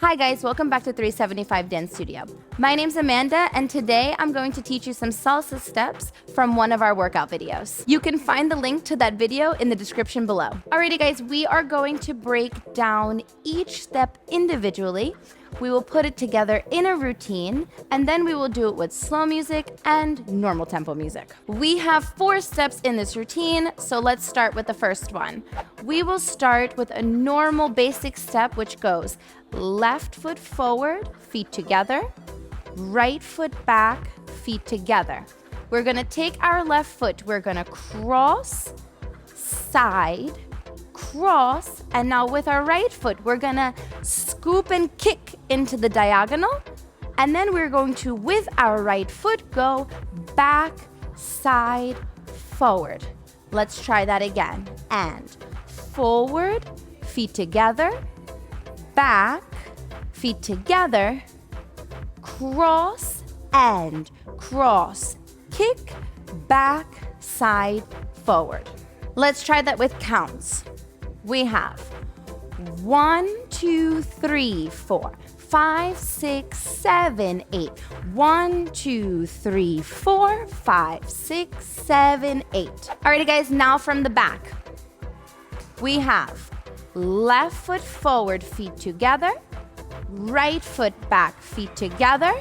Hi guys, welcome back to 375 Dance Studio. My name's Amanda, and today I'm going to teach you some salsa steps from one of our workout videos. You can find the link to that video in the description below. Alrighty guys, we are going to break down each step individually. We will put it together in a routine, and then we will do it with slow music and normal tempo music. We have 4 steps in this routine, so let's start with the first one. We will start with a normal basic step, which goes left foot forward, feet together, right foot back, feet together. We're gonna take our left foot, we're gonna cross, side, cross, and now with our right foot, we're gonna scoop and kick into the diagonal, and then we're going to, with our right foot, go back, side, forward. Let's try that again. And forward, feet together, back, feet together, cross and cross, kick, back, side, forward. Let's try that with counts. We have 1, 2, 3, 4, 5, 6, 7, 8. 1, 2, 3, 4, 5, 6, 7, 8. Alrighty guys, now from the back. We have left foot forward, feet together, right foot back, feet together,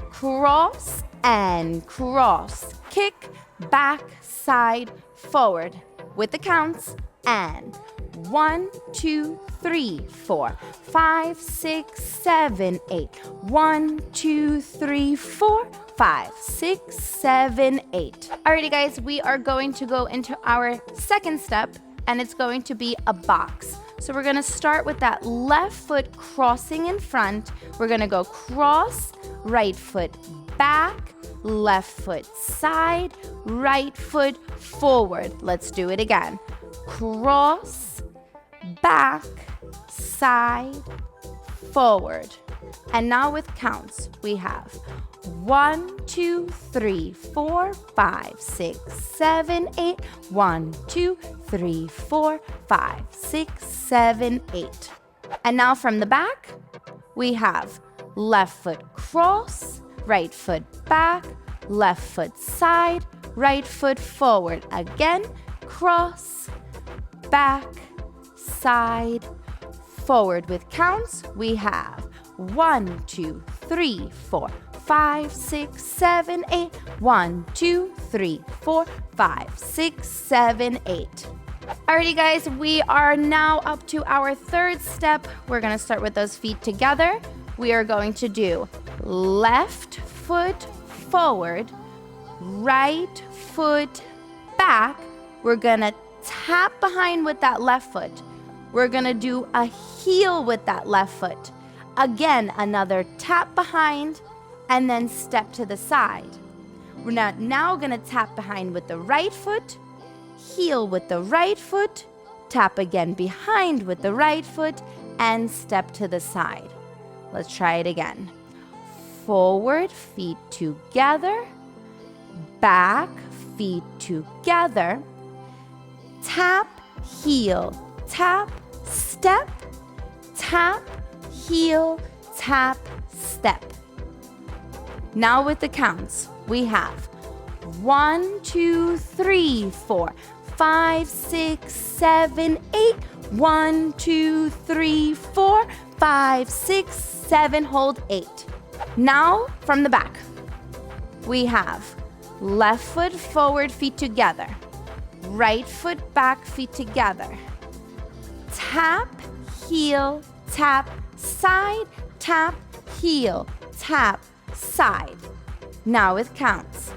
cross and cross, kick, back, side, forward with the counts, and 1, 2, 3, 4, 5, 6, 7, 8. 1, 2, 3, 4, 5, 6, 7, 8. Alrighty guys, we are going to go into our second step, and it's going to be a box. So we're gonna start with that left foot crossing in front. We're gonna go cross, right foot back, left foot side, right foot forward. Let's do it again. Cross, back, side, forward. And now with counts, we have 1, 2, 3, 4, 5, 6, 7, 8. 1, 2, 3, 4, 5, 6, 7, 8. And now from the back, we have left foot cross, right foot back, left foot side, right foot forward. Again, cross, back, side, forward. With counts, we have 1, 2, 3, 4, 5, 6, 7, 8. 1, 2, 3, 4, 5, 6, 7, 8. Alrighty guys, we are now up to our third step. We're gonna start with those feet together. We are going to do left foot forward, right foot back. We're gonna tap behind with that left foot. We're gonna do a heel with that left foot. Again, another tap behind, and then step to the side. We're now gonna tap behind with the right foot, heel with the right foot, tap again behind with the right foot, and step to the side. Let's try it again. Forward, feet together, back, feet together, tap, heel, tap, step, tap, heel, tap, step. Now with the counts, we have 1, 2, 3, 4, 5, 6, 7, 8. 1, 2, 3, 4, 5, 6, 7. Hold 8. Now from the back, we have left foot forward, feet together, right foot back, feet together, tap, heel, tap, side, tap, heel, tap, side. Now with counts.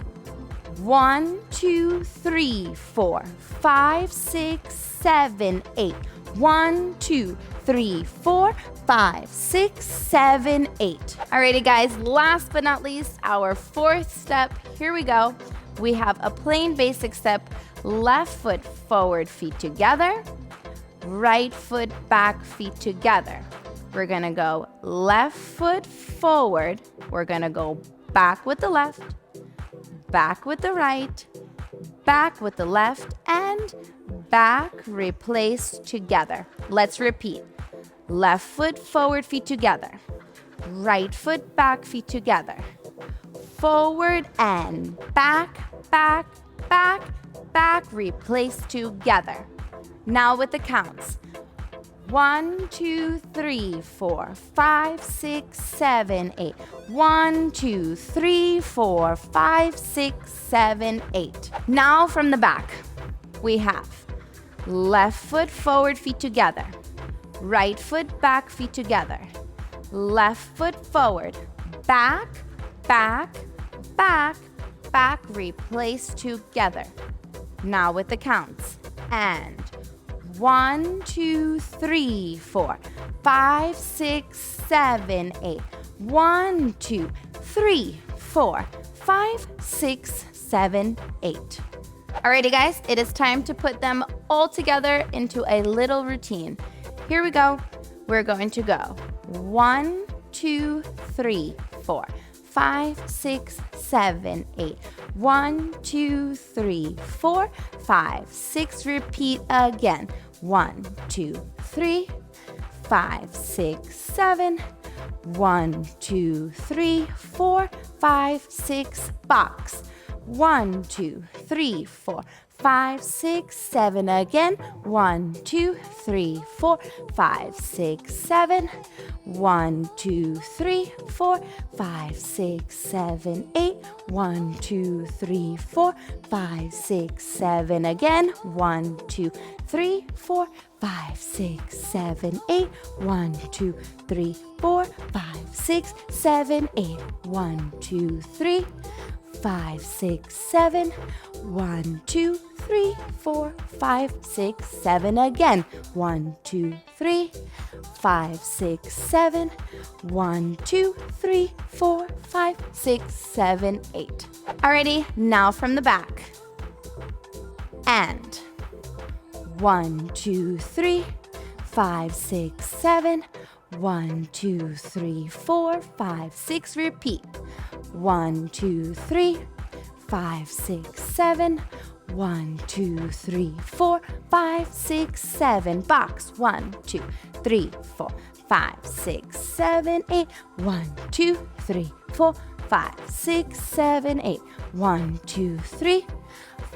1, 2, 3, 4, 5, 6, 7, 8. 1, 2, 3, 4, 5, 6, 7, 8. Alrighty guys, last but not least, our fourth step. Here we go. We have a plain basic step. Left foot forward, feet together. Right foot back, feet together. We're gonna go left foot forward. We're gonna go back with the left, back with the right, back with the left, and back, replace together. Let's repeat. Left foot forward, feet together. Right foot back, feet together. Forward and back, back, back, back, replace together. Now with the counts. 1, 2, 3, 4, 5, 6, 7, 8. 1, 2, 3, 4, 5, 6, 7, 8. Now from the back, we have left foot forward, feet together. Right foot back, feet together. Left foot forward, back, back, back, back, replace together. Now with the counts. And 1, 2, 3, 4, 5, 6, 7, 8. 1, 2, 3, 4, 5, 6, 7, 8. Alrighty guys, it is time to put them all together into a little routine. Here we go. We're going to go 1, 2, 3, 4, 5, 6, 7, 8. 1, 2, 3, 4, 5, 6. Repeat again. 1, 2, 3, 5, 6, 7. 1, 2, 3, 4, 5, 6. Box. 1, 2, 3, 4, 5, 6, 7 again. 1, 2, 3, 4, 5, 6, 7. 1, 2, 3, 4, 5, 6, 7, 8. 1, 2, 3, 4, 5, 6, 7 again. 1, 2, 3, 4, 5, 6, 7, 8. 1, 2, 3, 4, 5, 6, 7, 8. 1, 2, 3, 5, 6, 7. 1, 2, 3, 4, 5, 6, 7 again. 1, 2, 3, 5, 6, 7. 1, 2, 3, 4, 5, 6, 7, 8. Alrighty, now from the back. And 1, 2, 3, 5, 6, 7. 1, 2, 3, 4, 5, 6. Repeat. 1, 2, 3, 5, 6, 7. 1, 2, 3, 4, 5, 6, 7. Box. 1, 2, 3, 4, 5, 6, 7, 8. 1, 2, 3, 4, 5, 6, 7, 8. 1, 2, 3,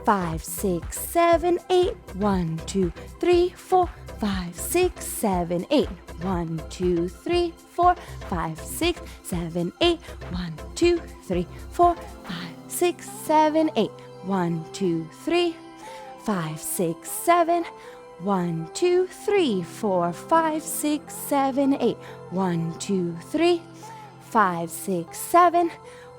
5, 6, 7, 8. 1, 2, 3, 4, 5, 6, 7, 8. 1, 2, 3, 4, 5, 6, 7, 8. 1, 2, 3, 4, 5, 6, 7, 8. 1, 2, 3, 5, 6, 7. 1, 2, 3, 4, 5, 6, 7, 8. 1, 2, 3, 5, 6, 7.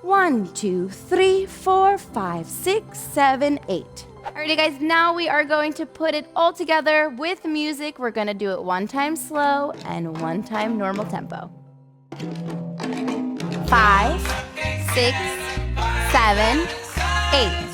1, 2, 3, 4, 5, 6, 7, 8. Alrighty guys, now we are going to put it all together with music. We're gonna do it one time slow and one time normal tempo. 5, 6, 7, 8.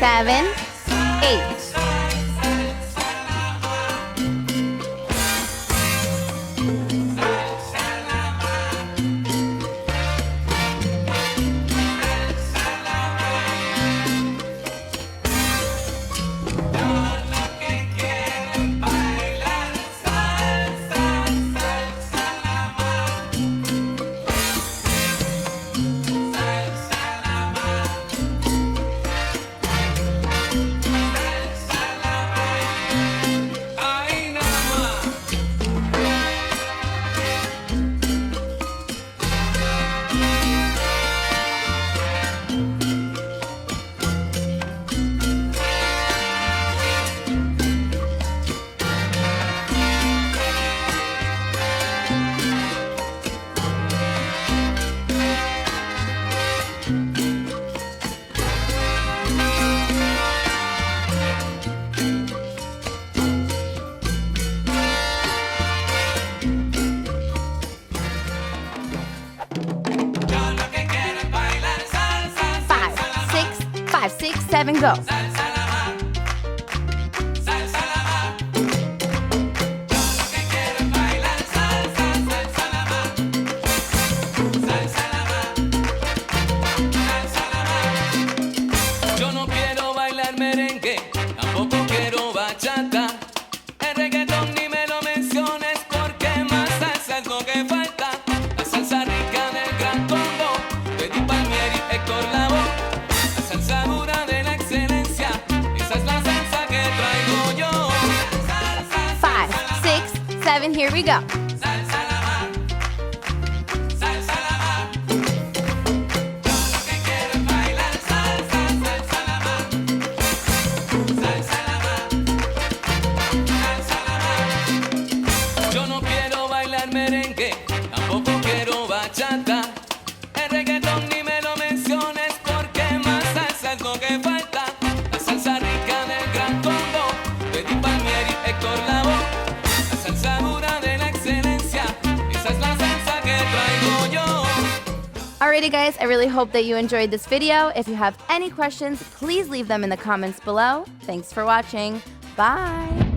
Seven, 8. 7, go. Yo no quiero bailar merengue, tampoco quiero bachata. El reggaetón ni me lo menciones porque más salsa es lo que falta. La salsa rica del gran combo, Betty Palmieri y Héctor Lavoe. La salsa dura de la excelencia, esa es la salsa que traigo yo. 5, 6, 7, here we go. Yo no quiero bailar merengue, tampoco quiero bachata. El reggaetón ni me lo menciones porque más salsa es lo que falta. La salsa rica del gran combo, Betty Palmieri y Héctor Lavoe. La salsa dura de la excelencia, esa es la salsa que traigo yo. Alrighty guys, I really hope that you enjoyed this video. If you have any questions, please leave them in the comments below. Thanks for watching. Bye.